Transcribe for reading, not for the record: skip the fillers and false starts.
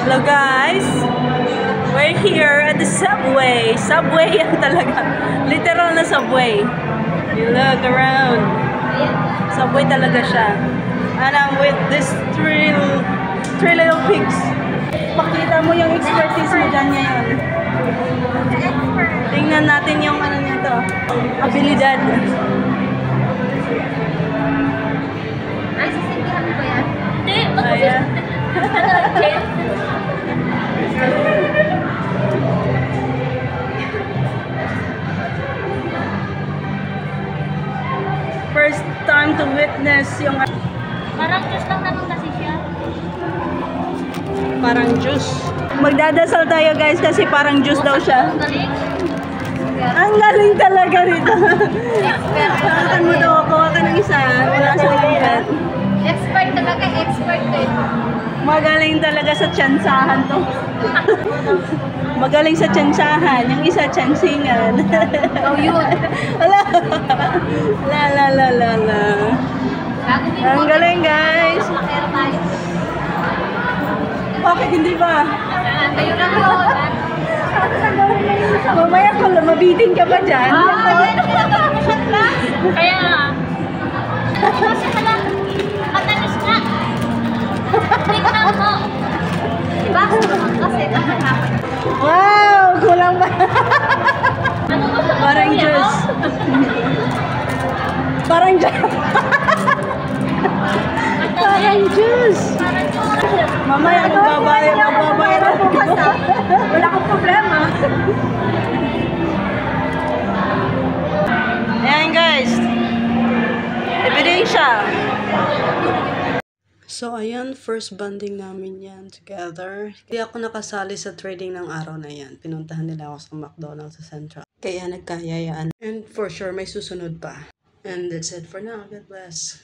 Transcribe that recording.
Hello guys! We're here at the subway. Subway yan talaga. Literal na subway. You look around. Subway talaga siya. And I'm with this three little pigs. Pakita mo yung expertise mo dyan ngayon. Tingnan natin yung ano nito. Abilidad. Ay, sasabihan mo ba yan? Hindi, Ayan. First time to witness yung parang juice lang naman kasi siya. parang juice. Magdadasal tayo guys kasi parang juice daw siya. Ang galing. Ang galing talaga rito. Hawakan mo daw ako. Hawakan ng isa. Wala sa lipat. Expert talaga, expert eh. Magaling talaga sa tsansahan to. Magaling sa tsansahan. Yung isa tsansingan. Oh, yun. Wala. La. Ang galing guys. Makera tayo. Bakit hindi ba? Tayo lang yun. Mamaya kung mabiting ka pa dyan. Kaya nga. Kasi hala, matalis na. Tingnan mo. Diba? Kasi kakatapan. Wow! Kulang ba? Ano ba sa Parang juice. Parang juice. Parang juice. Mamaya magbabayad ako. Wala akong problema. Ayan guys. Ebidensya. So ayan, first bonding namin yan together. Hindi ako nakasali sa trading ng araw na yan. Pinuntahan nila ako sa McDonald's sa Central. Kaya nagkayayaan. And for sure, may susunod pa. And that's it for now. God bless.